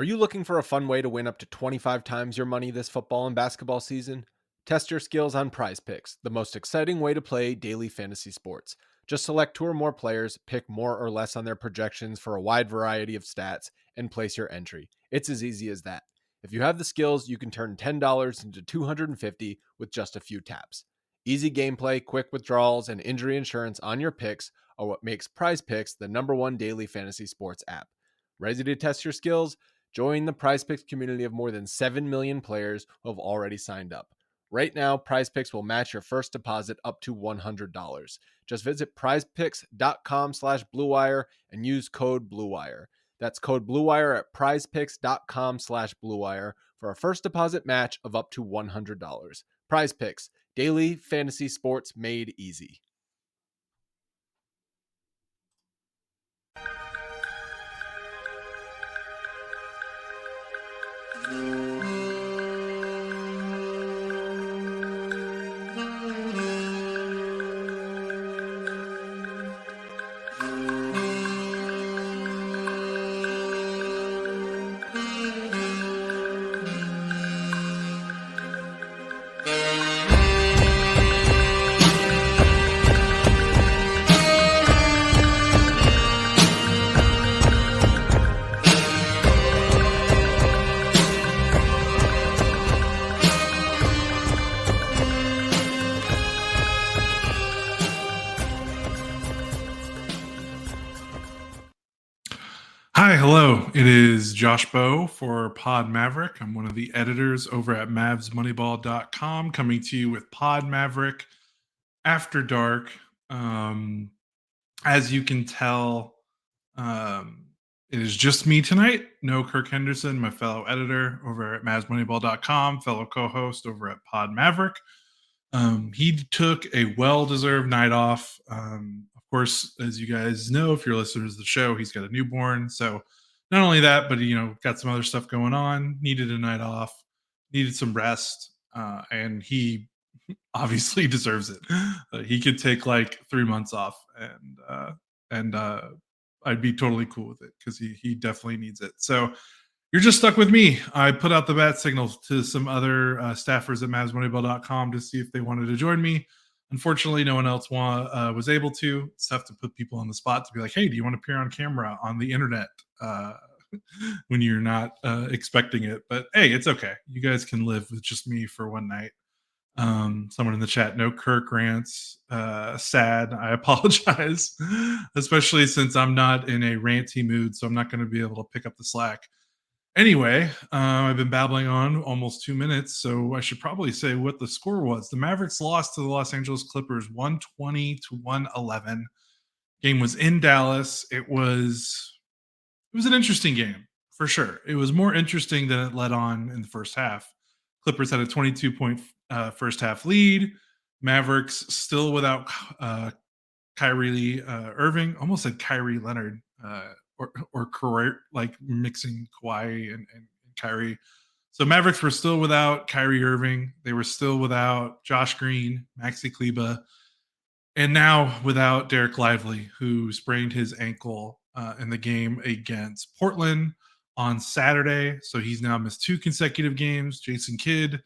Are you looking for a fun way to win up to 25 times your money this football and basketball season? Test your skills on Prize Picks, the most exciting way to play daily fantasy sports. Just select two or more players, pick more or less on their projections for a wide variety of stats, and place your entry. It's as easy as that. If you have the skills, you can turn $10 into $250 with just a few taps. Easy gameplay, quick withdrawals, and injury insurance on your picks are what makes Prize Picks the #1 daily fantasy sports app. Ready to test your skills? Join the PrizePicks community of more than 7 million players who have already signed up. Right now, PrizePicks will match your first deposit up to $100. Just visit prizepicks.com/bluewire and use code BLUEWIRE. That's code BLUEWIRE at prizepicks.com/bluewire for a first deposit match of up to $100. PrizePicks, daily fantasy sports made easy. Hi, hello. It is Josh Bowe for Pod Maverick. I'm one of the editors over at MavsMoneyball.com, coming to you with Pod Maverick After Dark. As you can tell, it is just me tonight. No Kirk Henderson, my fellow editor over at MavsMoneyball.com, fellow co-host over at Pod Maverick. He took a well-deserved night off. Of course, as you guys know, if you're listeners to the show, he's got a newborn. So not only that, but got some other stuff going on. Needed a night off. Needed some rest, and he obviously deserves it. He could take like 3 months off, and I'd be totally cool with it because he definitely needs it. So you're just stuck with me. I put out the bat signal to some other staffers at MavsMoneyball.com to see if they wanted to join me. Unfortunately, no one else was able to. It's tough to put people on the spot to be like, hey, do you want to appear on camera on the internet when you're not expecting it? But hey, it's okay. You guys can live with just me for one night. Someone in the chat, no Kirk rants. Sad. I apologize, especially since I'm not in a ranty mood, so I'm not going to be able to pick up the slack. Anyway, I've been babbling on almost 2 minutes, so I should probably say what the score was. The Mavericks lost to the Los Angeles Clippers 120-111. Game was in Dallas. It was an interesting game, for sure. It was more interesting than it led on in the first half. Clippers had a 22-point first half lead. Mavericks still without Kyrie Irving. Almost said Kyrie Leonard. Or career, like mixing Kawhi and Kyrie. So Mavericks were still without Kyrie Irving. They were still without Josh Green, Maxi Kleba, and now without Dereck Lively, who sprained his ankle in the game against Portland on Saturday. So he's now missed 2 consecutive games. Jason Kidd,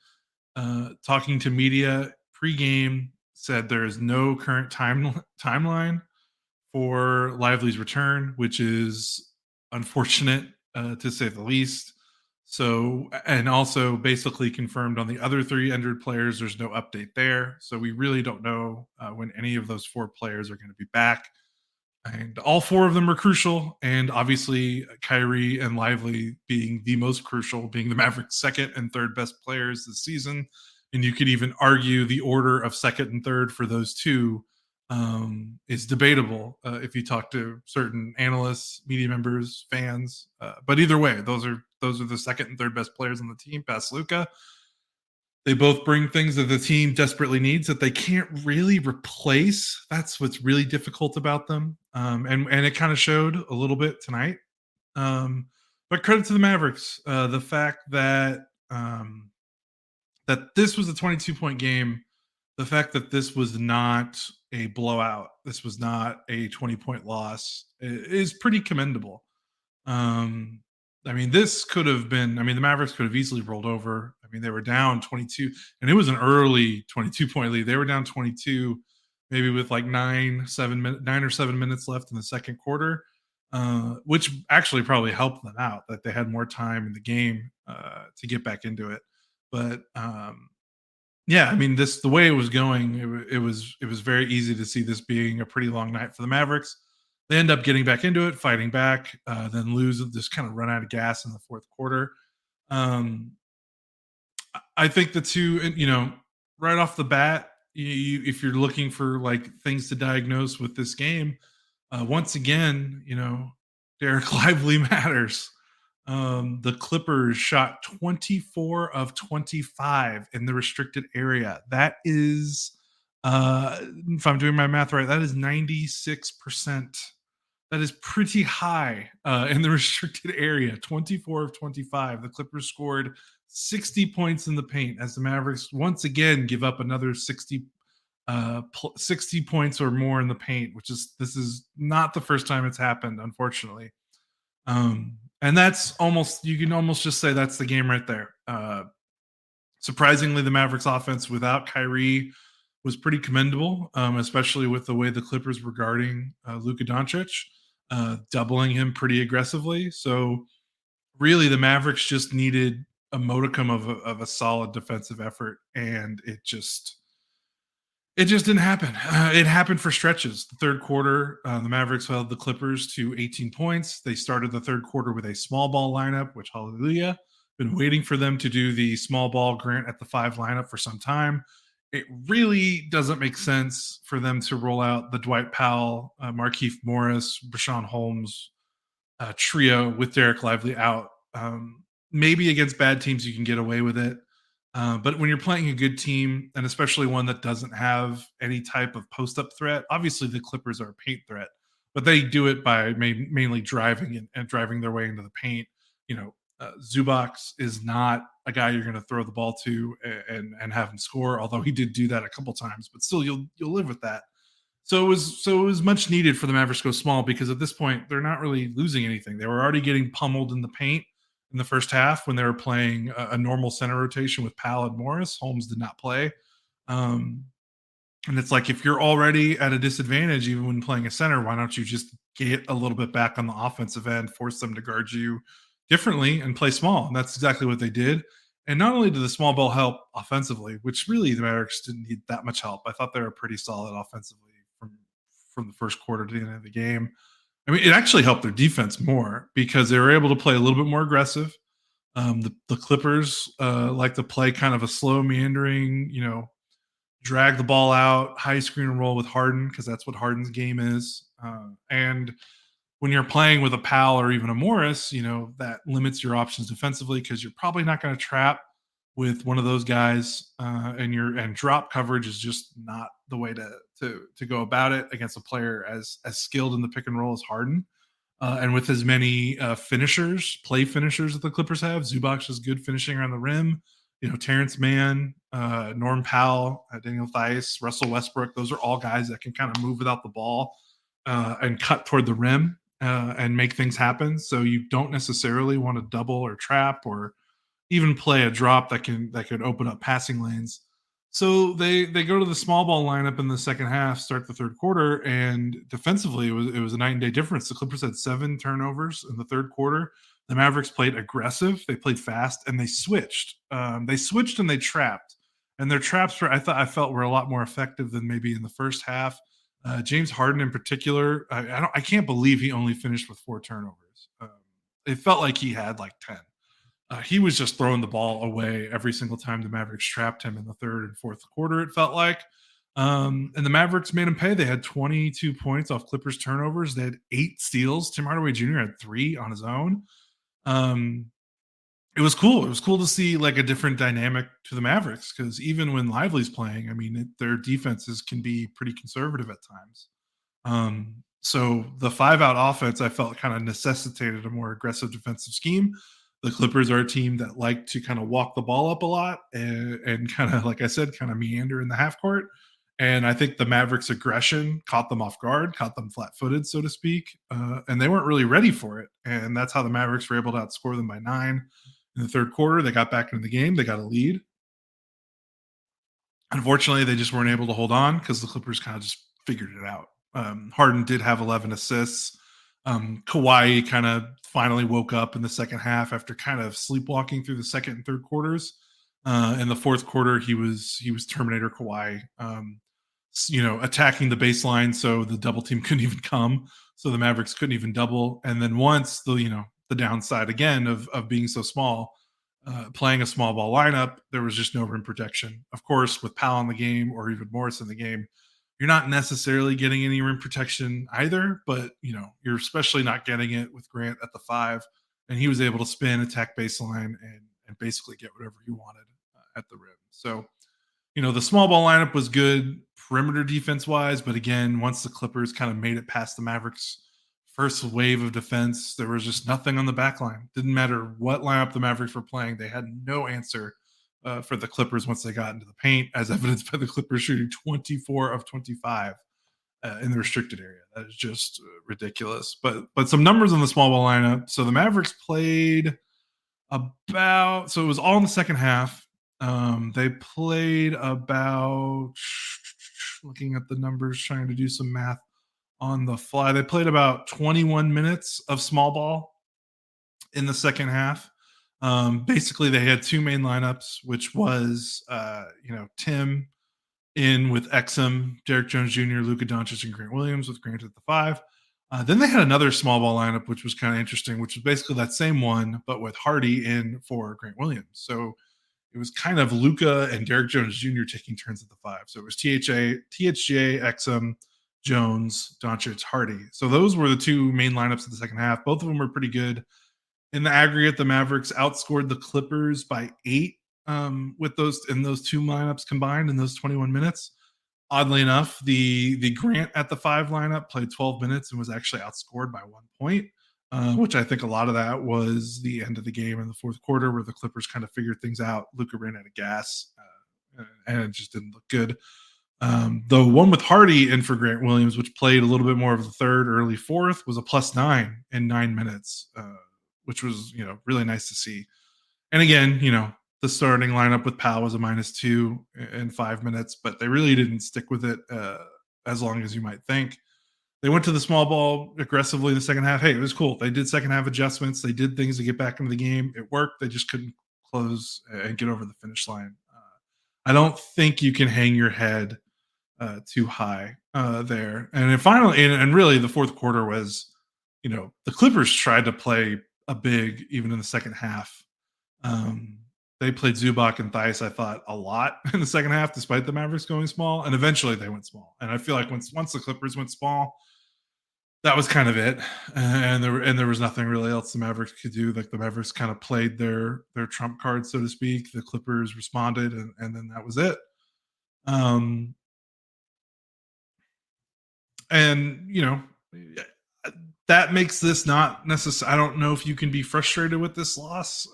talking to media pregame, said there is no current timeline for Lively's return, which is unfortunate to say the least. So, and also basically confirmed on the other 3 injured players, there's no update there. So we really don't know when any of those 4 players are going to be back. And all 4 of them are crucial. And obviously Kyrie and Lively being the most crucial, being the Mavericks' second and third best players this season. And you could even argue the order of second and third for those 2 is debatable if you talk to certain analysts, media members, fans. But either way, those are the second and third best players on the team past Luka. They both bring things that the team desperately needs that they can't really replace. That's what's really difficult about them. And it kind of showed a little bit tonight. But credit to the Mavericks. The fact that that this was a 22-point game, the fact that this was not a blowout, this was not a 20-point loss, is pretty commendable. I mean, this could have been. I mean, the Mavericks could have easily rolled over. I mean, they were down 22, and it was an early 22-point lead. They were down 22, maybe with like 9 or 7 minutes left in the second quarter, which actually probably helped them out that they had more time in the game to get back into it. But yeah, I mean, this the way it was going, it was very easy to see this being a pretty long night for the Mavericks. They end up getting back into it, fighting back, then lose, just kind of run out of gas in the fourth quarter. Um, I think the two, right off the bat, if you're looking for like things to diagnose with this game, once again, Dereck Lively matters. The Clippers shot 24 of 25 in the restricted area. That is, if I'm doing my math right, that is 96%. That is pretty high in the restricted area. 24 of 25. The Clippers scored 60 points in the paint as the Mavericks once again give up another 60 points or more in the paint, this is not the first time it's happened, unfortunately. And you can almost just say that's the game right there. Surprisingly, the Mavericks offense without Kyrie was pretty commendable, especially with the way the Clippers were guarding Luka Doncic, doubling him pretty aggressively. So really, the Mavericks just needed a modicum of a solid defensive effort, and it just didn't happen. It happened for stretches. The third quarter, the Mavericks held the Clippers to 18 points. They started the third quarter with a small ball lineup, which, hallelujah, been waiting for them to do the small ball Grant at the 5 lineup for some time. It really doesn't make sense for them to roll out the Dwight Powell, Markieff Morris, Rashawn Holmes trio with Dereck Lively out. Maybe against bad teams you can get away with it. But when you're playing a good team, and especially one that doesn't have any type of post up threat, obviously the Clippers are a paint threat, but they do it by mainly driving and driving their way into the paint. Zubac is not a guy you're going to throw the ball to and have him score, although he did do that a couple times, but still you'll live with that. So it was much needed for the Mavericks to go small because at this point they're not really losing anything. They were already getting pummeled in the paint in the first half when they were playing a normal center rotation with Powell and Morris. Holmes did not play. Um, and it's like, if you're already at a disadvantage, even when playing a center, why don't you just get a little bit back on the offensive end, force them to guard you differently and play small? And that's exactly what they did. And not only did the small ball help offensively, which really the Mavericks didn't need that much help. I thought they were pretty solid offensively from the first quarter to the end of the game. I mean, it actually helped their defense more because they were able to play a little bit more aggressive. The Clippers like to play kind of a slow, meandering, drag the ball out, high screen and roll with Harden because that's what Harden's game is. And when you're playing with a Powell or even a Morris, that limits your options defensively because you're probably not going to trap with one of those guys, and drop coverage is just not the way to go about it against a player as skilled in the pick and roll as Harden. And with as many play finishers that the Clippers have, Zubac is good finishing around the rim. Terrence Mann, Norm Powell, Daniel Theis, Russell Westbrook, those are all guys that can kind of move without the ball and cut toward the rim and make things happen. So you don't necessarily want to double or trap or even play a drop that could open up passing lanes. So they go to the small ball lineup in the second half, start the third quarter, and defensively it was a night and day difference. The Clippers had 7 turnovers in the third quarter. The Mavericks played aggressive, they played fast, and they switched. They switched and they trapped, and their traps I felt were a lot more effective than maybe in the first half. James Harden in particular, I can't believe he only finished with 4 turnovers. It felt like he had like 10. He was just throwing the ball away every single time the Mavericks trapped him in the third and fourth quarter, it felt like. And the Mavericks made him pay. They had 22 points off Clippers turnovers. They had 8 steals. Tim Hardaway Jr. had 3 on his own. It was cool. It was cool to see like a different dynamic to the Mavericks because even when Lively's playing, I mean, their defenses can be pretty conservative at times. So the 5-out offense, I felt kind of necessitated a more aggressive defensive scheme. The Clippers are a team that like to kind of walk the ball up a lot and kind of, like I said, kind of meander in the half court. And I think the Mavericks' aggression caught them off guard, caught them flat-footed, so to speak, and they weren't really ready for it. And that's how the Mavericks were able to outscore them by 9 in the third quarter. They got back into the game. They got a lead. Unfortunately, they just weren't able to hold on because the Clippers kind of just figured it out. Harden did have 11 assists. Kawhi kind of finally woke up in the second half after kind of sleepwalking through the second and third quarters. In the fourth quarter, he was Terminator Kawhi, attacking the baseline, so the double team couldn't even come, so the Mavericks couldn't even double. And then once the downside again of being so small, playing a small ball lineup, there was just no rim protection. Of course, with Powell in the game or even Morris in the game, you're not necessarily getting any rim protection either, but you're especially not getting it with Grant at the 5, and he was able to spin, attack baseline, and basically get whatever he wanted at the rim. So, the small ball lineup was good perimeter defense wise, but again, once the Clippers kind of made it past the Mavericks' first wave of defense, there was just nothing on the back line. Didn't matter what lineup the Mavericks were playing, they had no answer for the Clippers once they got into the paint, as evidenced by the Clippers shooting 24 of 25 in the restricted area. That is just ridiculous. But some numbers on the small ball lineup. So the Mavericks played so it was all in the second half. They played about, looking at the numbers, trying to do some math on the fly. They played about 21 minutes of small ball in the second half. Basically, they had two main lineups, which was, Tim in with Exum, Derrick Jones Jr., Luka Doncic, and Grant Williams with Grant at the 5. Then they had another small ball lineup, which was kind of interesting, which was basically that same one, but with Hardy in for Grant Williams. So it was kind of Luka and Derrick Jones Jr. taking turns at the 5. So it was THJ, Exum, Jones, Doncic, Hardy. So those were the two main lineups in the second half. Both of them were pretty good. In the aggregate, the Mavericks outscored the Clippers by 8 with those two lineups combined in those 21 minutes. Oddly enough, the Grant at the 5 lineup played 12 minutes and was actually outscored by 1 point, which I think a lot of that was the end of the game in the fourth quarter where the Clippers kind of figured things out. Luka ran out of gas, and it just didn't look good. The one with Hardy in for Grant Williams, which played a little bit more of the third, early fourth, was a +9 in 9 minutes, which was really nice to see. And again, the starting lineup with Powell was a -2 in 5 minutes, but they really didn't stick with it as long as you might think. They went to the small ball aggressively in the second half. Hey, it was cool. They did second half adjustments. They did things to get back into the game. It worked. They just couldn't close and get over the finish line. I don't think you can hang your head too high there. And then finally, and really the fourth quarter was, the Clippers tried to play a big even in the second half. They played Zubac and Theis, I thought, a lot in the second half, despite the Mavericks going small. And eventually they went small. And I feel like once the Clippers went small, that was kind of it. And there was nothing really else the Mavericks could do. Like the Mavericks kind of played their trump card, so to speak. The Clippers responded, and then that was it. And that makes this not necessary. I don't know if you can be frustrated with this loss.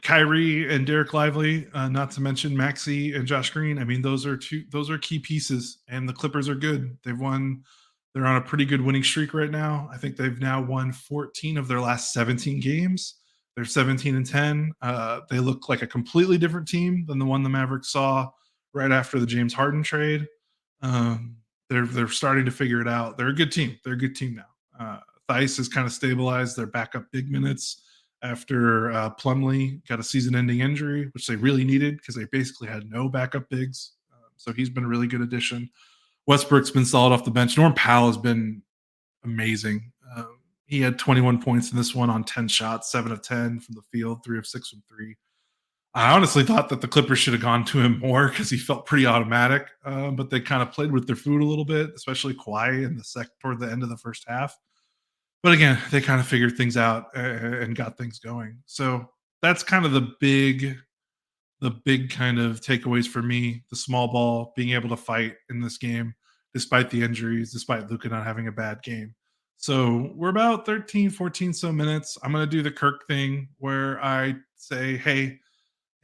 Kyrie and Dereck Lively, not to mention Maxey and Josh Green. I mean, those are key pieces, and the Clippers are good. They're on a pretty good winning streak right now. I think they've now won 14 of their last 17 games. They're 17-10. They look like a completely different team than the one the Mavericks saw right after the James Harden trade. They're starting to figure it out. They're a good team. They're a good team now. Theis has kind of stabilized their backup big minutes after Plumlee got a season-ending injury, which they really needed because they basically had no backup bigs. So he's been a really good addition. Westbrook's been solid off the bench. Norm Powell has been amazing. He had 21 points in this one on 10 shots, 7 of 10 from the field, 3 of 6 from 3. I honestly thought that the Clippers should have gone to him more because he felt pretty automatic, but they kind of played with their food a little bit, especially Kawhi in toward the end of the first half. But again, they kind of figured things out and got things going. So that's kind of the big kind of takeaways for me. The small ball, being able to fight in this game, despite the injuries, despite Luka not having a bad game. So we're about 13, 14 so minutes. I'm going to do the Kirk thing where I say, hey,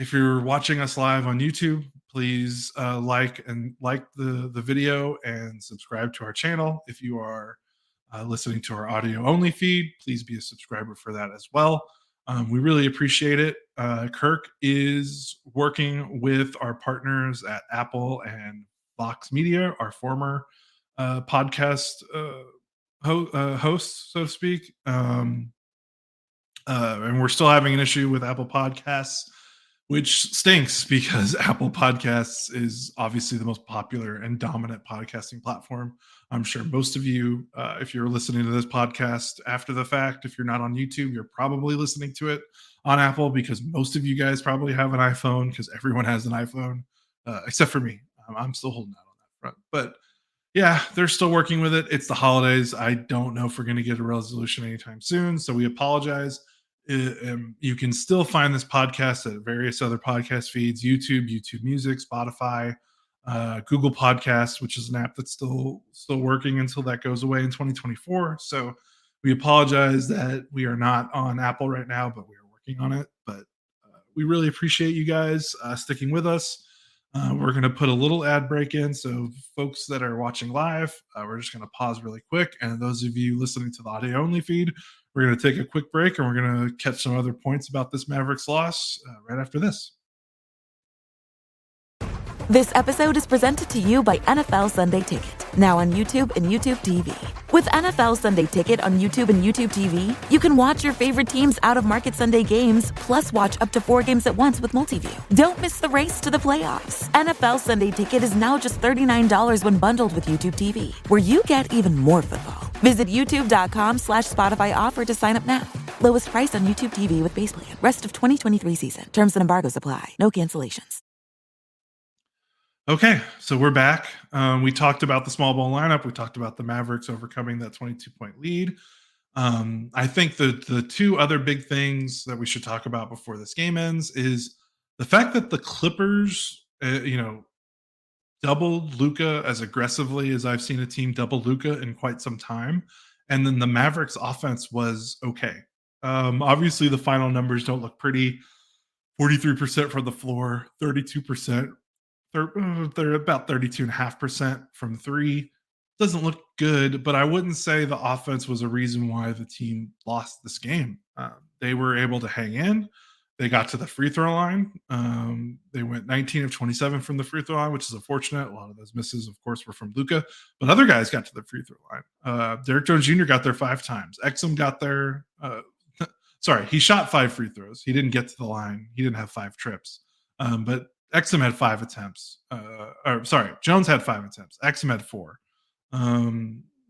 if you're watching us live on YouTube, please like the video and subscribe to our channel. If you are listening to our audio only feed, please be a subscriber for that as well. We really appreciate it. Kirk is working with our partners at Apple and Vox Media, our former podcast hosts, so to speak. And we're still having an issue with Apple Podcasts, which stinks because Apple Podcasts is obviously the most popular and dominant podcasting platform. I'm sure most of you, if you're listening to this podcast after the fact, if you're not on YouTube, you're probably listening to it on Apple because most of you guys probably have an iPhone because everyone has an iPhone, except for me. I'm still holding out on that front. But yeah, they're still working with it. It's the holidays. I don't know if we're going to get a resolution anytime soon. So we apologize. You can still find this podcast at various other podcast feeds: YouTube Music, Spotify, Google Podcasts, which is an app that's still working until that goes away in 2024. So we apologize that we are not on Apple right now, but we are working on it. But we really appreciate you guys sticking with us. We're going to put a little ad break in. So, folks that are watching live, we're just going to pause really quick. And those of you listening to the audio only feed, we're going to take a quick break and we're going to catch some other points about this Mavericks loss right after this. This episode is presented to you by NFL Sunday Ticket, now on YouTube and YouTube TV. With NFL Sunday Ticket on YouTube and YouTube TV, you can watch your favorite teams' out-of-market Sunday games, plus watch up to 4 games at once with Multiview. Don't miss the race to the playoffs. NFL Sunday Ticket is now just $39 when bundled with YouTube TV, where you get even more football. Visit youtube.com/Spotify offer to sign up now. Lowest price on YouTube TV with base plan. Rest of 2023 season. Terms and embargoes apply. No cancellations. Okay, so we're back. We talked about the small ball lineup. We talked about the Mavericks overcoming that 22-point lead. I think the two other big things that we should talk about before this game ends is the fact that the Clippers, doubled Luka as aggressively as I've seen a team double Luka in quite some time. And then the Mavericks offense was okay. Obviously, the final numbers don't look pretty. 43% from the floor, 32%. They're about 32.5% from three. Doesn't look good, but I wouldn't say the offense was a reason why the team lost this game. They were able to hang in. They got to the free throw line. They went 19 of 27 from the free throw line, which is unfortunate. A lot of those misses, of course, were from Luka, but other guys got to the free throw line. Derrick Jones Jr. got there 5 times. Exum got there. Sorry, he shot 5 free throws. He didn't get to the line. He didn't have 5 trips. But Exum had 5 attempts. Jones had 5 attempts. Exum had 4,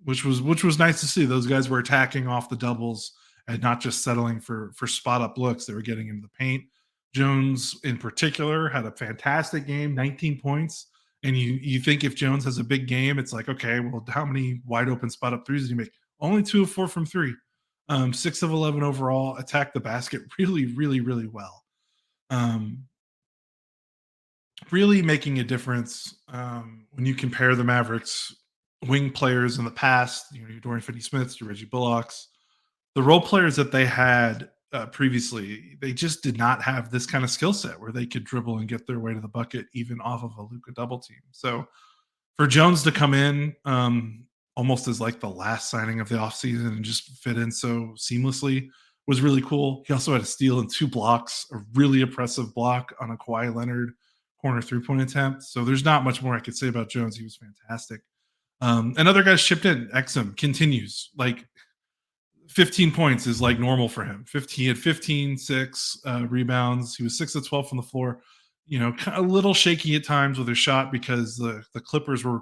which was nice to see. Those guys were attacking off the doubles and not just settling for spot up looks. They were getting into the paint. Jones, in particular, had a fantastic game, 19 points. And you think if Jones has a big game, it's like, okay, well, how many wide open spot up threes did he make? Only 2 of 4 from 3. 6 of 11 overall. Attacked the basket really, really, really well. Really making a difference when you compare the Mavericks wing players in the past, your Dorian Finney-Smiths, your Reggie Bullocks, the role players that they had previously, they just did not have this kind of skill set where they could dribble and get their way to the bucket even off of a Luka double team. So for Jones to come in almost as like the last signing of the offseason and just fit in so seamlessly was really cool. He also had a steal and 2 blocks, a really impressive block on a Kawhi Leonard corner 3-point attempt. So there's not much more I could say about Jones. He was fantastic. And other guys chipped in. Exum continues. Like 15 points is like normal for him. He had 15, 6 rebounds. He was 6 of 12 from the floor. Kind of a little shaky at times with his shot because the Clippers were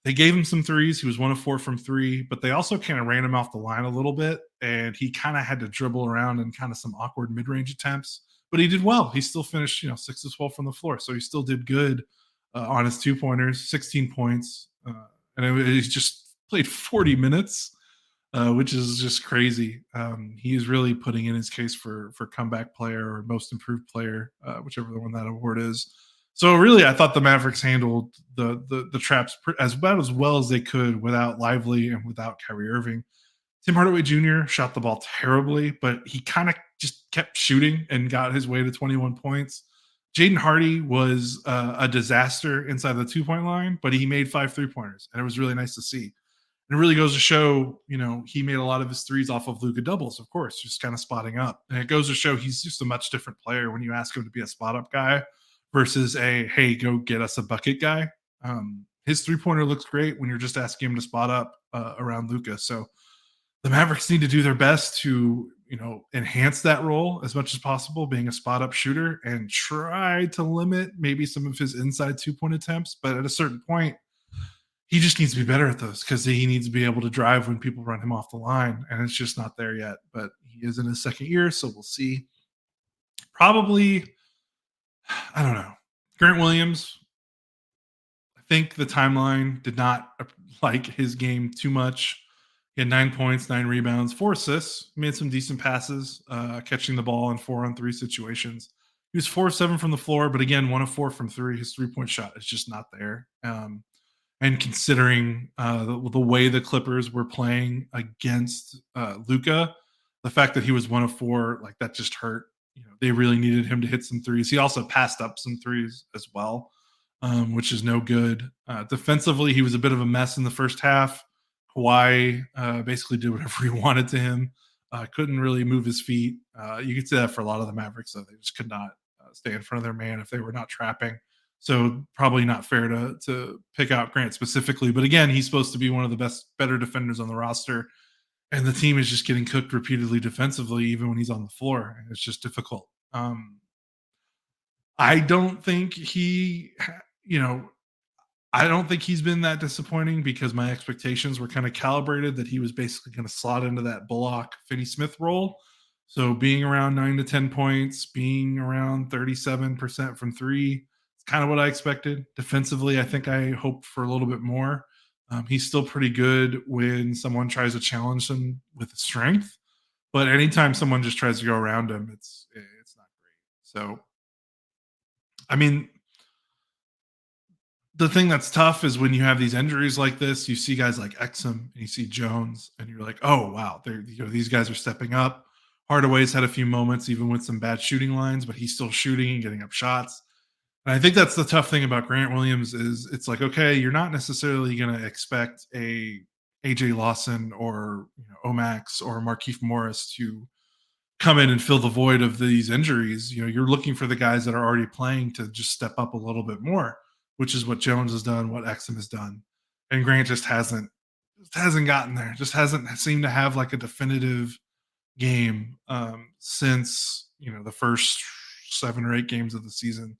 they gave him some threes. He was 1 of 4 from 3, but they also kind of ran him off the line a little bit, and he kind of had to dribble around in kind of some awkward mid-range attempts. But he did well. He still finished, 6 of 12 from the floor, so he still did good on his 2-pointers, 16 points, and he just played 40 minutes, which is just crazy. He is really putting in his case for comeback player or most improved player, whichever the one that award is. So really, I thought the Mavericks handled the traps as well as they could without Lively and without Kyrie Irving. Tim Hardaway Jr. shot the ball terribly, but he kind of just kept shooting and got his way to 21 points. Jaden Hardy was a disaster inside the 2-point line, but he made 5 3-pointers, and it was really nice to see. And it really goes to show, he made a lot of his threes off of Luka doubles, of course, just kind of spotting up. And it goes to show he's just a much different player when you ask him to be a spot up guy versus a, hey, go get us a bucket guy. His 3-pointer looks great when you're just asking him to spot up around Luka. So the Mavericks need to do their best to, enhance that role as much as possible, being a spot up shooter, and try to limit maybe some of his inside 2-point attempts. But at a certain point, he just needs to be better at those because he needs to be able to drive when people run him off the line, and it's just not there yet. But he is in his second year, so we'll see. Probably, I don't know. Grant Williams, I think the timeline did not like his game too much. He had 9 points, 9 rebounds, 4 assists, made some decent passes, catching the ball in 4-on-3 situations. He was 4 of 7 from the floor, but again, 1 of 4 from 3. His 3-point shot is just not there. And considering the way the Clippers were playing against Luka, the fact that he was 1 of 4, like that just hurt. They really needed him to hit some threes. He also passed up some threes as well, which is no good. Defensively, he was a bit of a mess in the first half. Kawhi basically did whatever he wanted to him. Couldn't really move his feet. You could say that for a lot of the Mavericks, though. They just could not stay in front of their man if they were not trapping. So probably not fair to pick out Grant specifically. But again, he's supposed to be one of the better defenders on the roster. And the team is just getting cooked repeatedly defensively, even when he's on the floor. And it's just difficult. I don't think I don't think he's been that disappointing because my expectations were kind of calibrated that he was basically going to slot into that Bullock Finney Smith role. So being around 9 to 10 points, being around 37% from 3, it's kind of what I expected. Defensively, I think I hoped for a little bit more. He's still pretty good when someone tries to challenge him with strength, but anytime someone just tries to go around him, it's not great. So, I mean, the thing that's tough is when you have these injuries like this, you see guys like Exum and you see Jones, and you're like, oh wow, these guys are stepping up. Hardaway's had a few moments, even with some bad shooting lines, but he's still shooting and getting up shots. And I think that's the tough thing about Grant Williams is it's like, okay, you're not necessarily going to expect a AJ Lawson or Omax or Markieff Morris to come in and fill the void of these injuries. You're looking for the guys that are already playing to just step up a little bit more, which is what Jones has done, what Exum has done. And Grant just hasn't gotten there, just hasn't seemed to have like a definitive game since, the first 7 or 8 games of the season.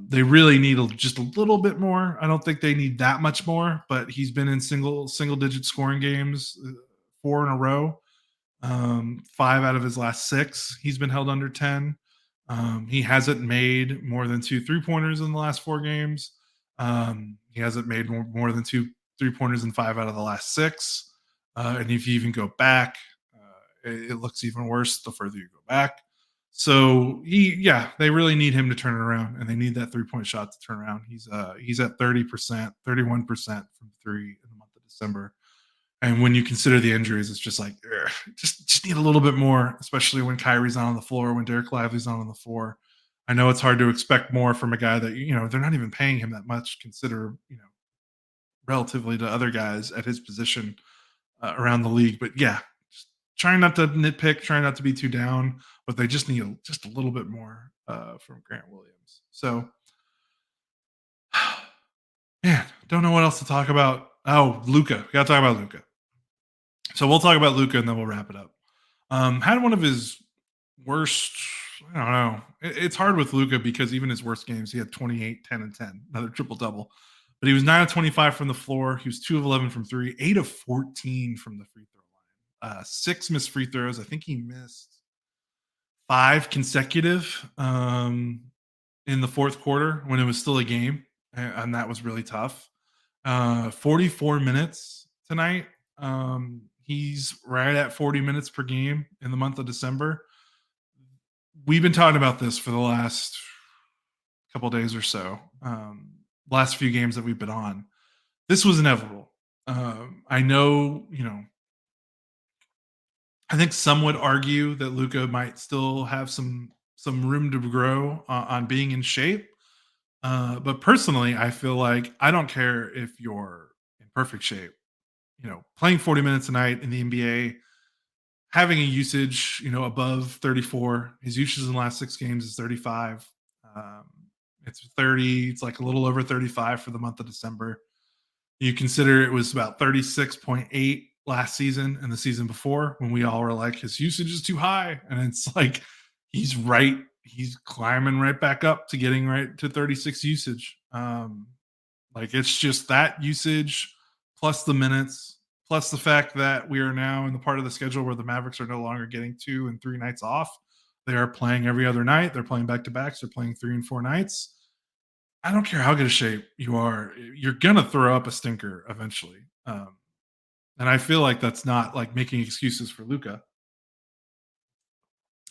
They really need just a little bit more. I don't think they need that much more, but he's been in single digit scoring games 4 in a row. 5 out of his last 6, he's been held under 10. He hasn't made more than 2 3-pointers in the last 4 games. He hasn't made more than 2 3-pointers in 5 out of the last 6. And if you even go back, it looks even worse the further you go back. So they really need him to turn it around, and they need that 3-point shot to turn around. He's at 30%, 31% from 3 in the month of December. And when you consider the injuries, it's just like, just need a little bit more, especially when Kyrie's not on the floor, when Dereck Lively's not on the floor. I know it's hard to expect more from a guy that, they're not even paying him that much, consider, relatively to other guys at his position around the league. But yeah, just trying not to nitpick, trying not to be too down, but they just need just a little bit more from Grant Williams. So, man, don't know what else to talk about. Oh, Luka. We got to talk about Luka. So we'll talk about Luka and then we'll wrap it up. Had one of his worst, I don't know. It's hard with Luka because even his worst games, he had 28, 10, and 10, another triple-double. But he was 9 of 25 from the floor. He was 2 of 11 from 3, 8 of 14 from the free throw line. 6 missed free throws. I think he missed 5 consecutive in the fourth quarter when it was still a game, and that was really tough. 44 minutes tonight. He's right at 40 minutes per game in the month of December. We've been talking about this for the last couple days or so. Last few games that we've been on. This was inevitable. I know, I think some would argue that Luka might still have some some room to grow on being in shape. But personally, I feel like I don't care if you're in perfect shape. Playing 40 minutes a night in the NBA, having a usage, above 34. His usage in the last 6 games is 35. Um, it's 30. It's like a little over 35 for the month of December. You consider it was about 36.8 last season and the season before when we all were like, his usage is too high. And it's like, he's climbing right back up to getting right to 36 usage. Like it's just that usage plus the minutes, plus the fact that we are now in the part of the schedule where the Mavericks are no longer getting 2 and 3 nights off. They are playing every other night. They're playing back to backs. They're playing 3 and 4 nights. I don't care how good a shape you are. You're going to throw up a stinker eventually. And I feel like that's not like making excuses for Luka.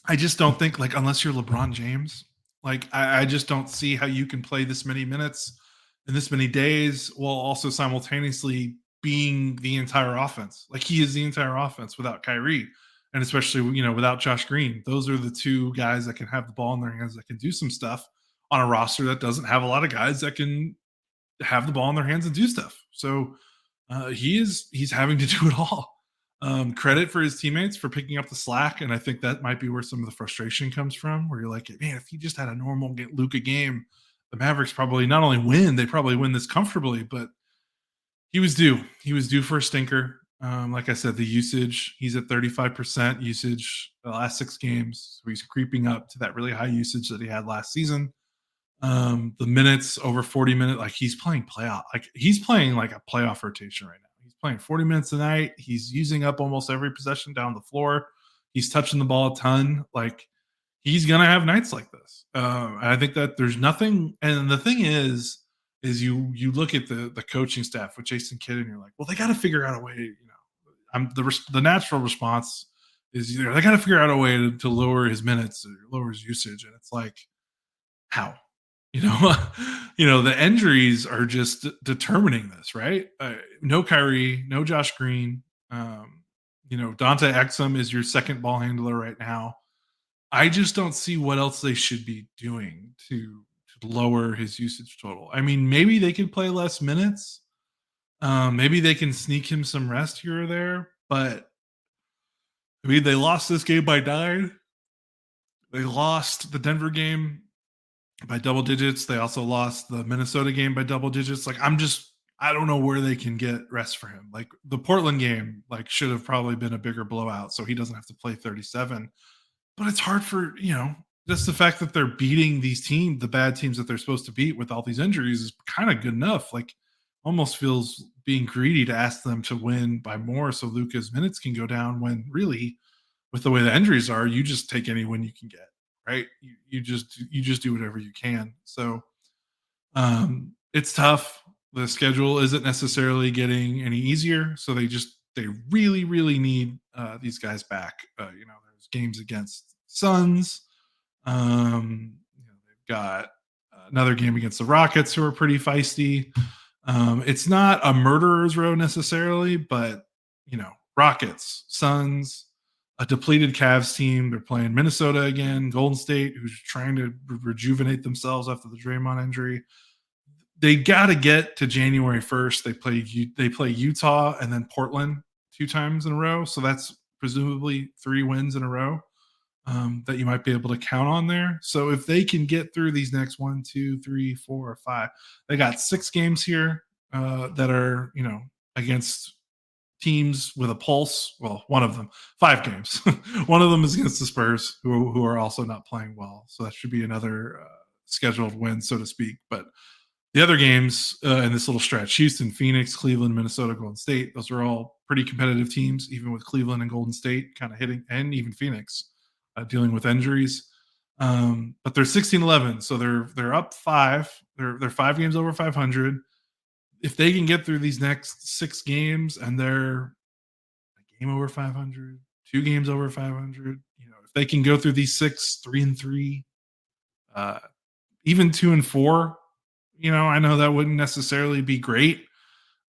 I just don't think like unless you're LeBron James, like I just don't see how you can play this many minutes in this many days while also simultaneously being the entire offense. Like he is the entire offense without Kyrie, and especially without Josh Green. Those are the two guys that can have the ball in their hands that can do some stuff on a roster that doesn't have a lot of guys that can have the ball in their hands and do stuff. So he's having to do it all. Credit for his teammates for picking up the slack, and I think that might be where some of the frustration comes from. Where you're like, man, if he just had a normal Luka game, the Mavericks probably not only win, they probably win this comfortably. But he was due. He was due for a stinker. Like I said, the usage, he's at 35% usage the last 6 games. So he's creeping up to that really high usage that he had last season. The minutes over 40 minutes, like he's playing playoff, like he's playing like a playoff rotation right now. He's playing 40 minutes a night. He's using up almost every possession down the floor. He's touching the ball a ton. Like he's gonna have nights like this. I think that there's nothing. And the thing is you look at the coaching staff with Jason Kidd, and you're like, well, they got to figure out a way. The natural response is they got to figure out a way to lower his minutes, or lower his usage, and it's like, how? The injuries are just determining this, right? No Kyrie, no Josh Green. Dante Exum is your second ball handler right now. I just don't see what else they should be doing to lower his usage total. I mean, maybe they could play less minutes. Maybe they can sneak him some rest here or there. But I mean, they lost this game by 9. They lost the Denver game by double digits. They also lost the Minnesota game by double digits. Like I don't know where they can get rest for him. Like the Portland game, like should have probably been a bigger blowout, so he doesn't have to play 37. But it's hard for, just the fact that they're beating these teams, the bad teams that they're supposed to beat with all these injuries is kind of good enough. Like almost feels being greedy to ask them to win by more so Luka's minutes can go down, when really with the way the injuries are, you just take any win you can get. Right. You just do whatever you can. So it's tough. The schedule isn't necessarily getting any easier. So they really, really need these guys back. There's games against Suns. They've got another game against the Rockets, who are pretty feisty. It's not a murderer's row necessarily, but Rockets, Suns, a depleted Cavs team. They're playing Minnesota again, Golden State, who's trying to rejuvenate themselves after the Draymond injury. They got to get to January 1st. They play Utah and then Portland 2 times in a row. So that's presumably 3 wins in a row that you might be able to count on there. So if they can get through these next 1, 2, 3, 4, 5, they got 6 games here that are, against teams with a pulse. Well, one of them, 5 games. One of them is against the Spurs, who are also not playing well. So that should be another scheduled win, so to speak. But the other games in this little stretch, Houston, Phoenix, Cleveland, Minnesota, Golden State, those are all pretty competitive teams, even with Cleveland and Golden State kind of hitting, and even Phoenix dealing with injuries. But they're 16-11, so they're up 5. They're 5 games over 500. If they can get through these next 6 games and they're a game over 500, 2 games over 500, if they can go through these 6, 3-3, even 2-4, I know that wouldn't necessarily be great.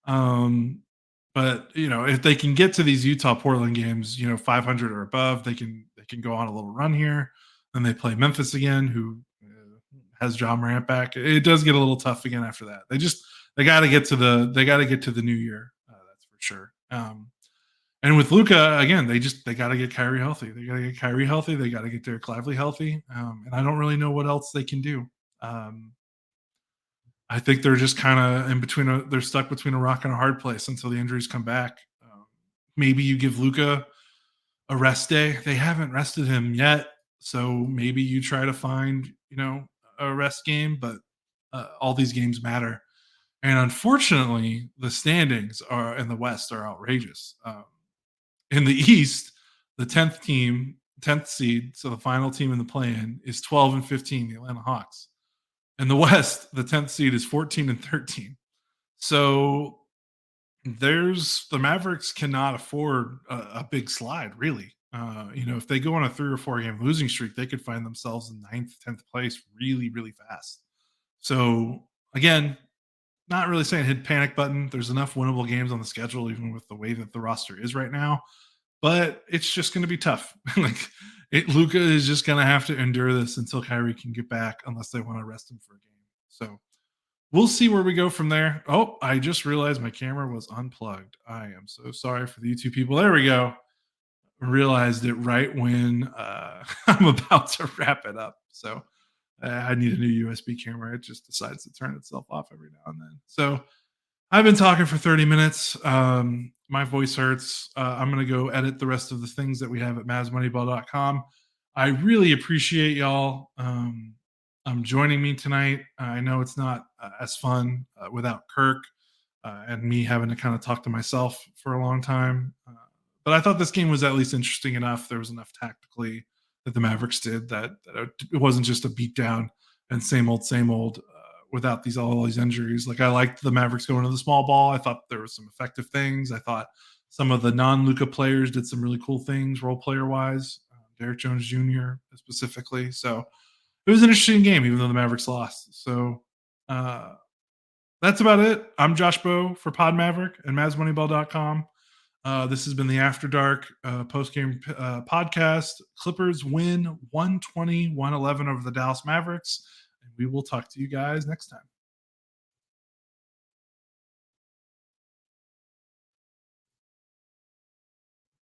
But if they can get to these Utah Portland games, 500 or above, they can go on a little run here. and they play Memphis again, who has Ja Morant back. It does get a little tough again after that. They got to get to the new year. That's for sure. And with Luka, again, they got to get Kyrie healthy. They got to get Kyrie healthy. They got to get Dereck Lively healthy. And I don't really know what else they can do. I think they're just kind of in between. They're stuck between a rock and a hard place until the injuries come back. Maybe you give Luka a rest day. They haven't rested him yet, so maybe you try to find a rest game. But all these games matter, and unfortunately, the standings in the West are outrageous. In the East, the 10th seed, so the final team in the play-in is 12-15, the Atlanta Hawks. In the West, the 10th seed is 14-13. So the Mavericks cannot afford a big slide, really. If they go on a 3 or 4 game losing streak, they could find themselves in 9th, 10th place really, really fast. So again, not really saying hit panic button. There's enough winnable games on the schedule, even with the way that the roster is right now. But it's just going to be tough. Luka is just going to have to endure this until Kyrie can get back, unless they want to rest him for a game. So we'll see where we go from there. Oh, I just realized my camera was unplugged. I am so sorry for the YouTube people. There we go. Realized it right when I'm about to wrap it up. So I need a new USB camera. It just decides to turn itself off every now and then. So I've been talking for 30 minutes. My voice hurts. I'm going to go edit the rest of the things that we have at MavsMoneyball.com. I really appreciate y'all joining me tonight. I know it's not as fun without Kirk and me having to kind of talk to myself for a long time. But I thought this game was at least interesting enough. There was enough tactically that the Mavericks did that it wasn't just a beatdown and same old without all these injuries. Like, I liked the Mavericks going to the small ball. I thought there were some effective things. I thought some of the non-Luka players did some really cool things role player wise. Derrick Jones Jr. specifically. So it was an interesting game, even though the Mavericks lost. So that's about it. I'm Josh Bowe for Pod Maverick and MavsMoneyball.com. This has been the After Dark post-game podcast. Clippers win 120-111 over the Dallas Mavericks. And we will talk to you guys next time.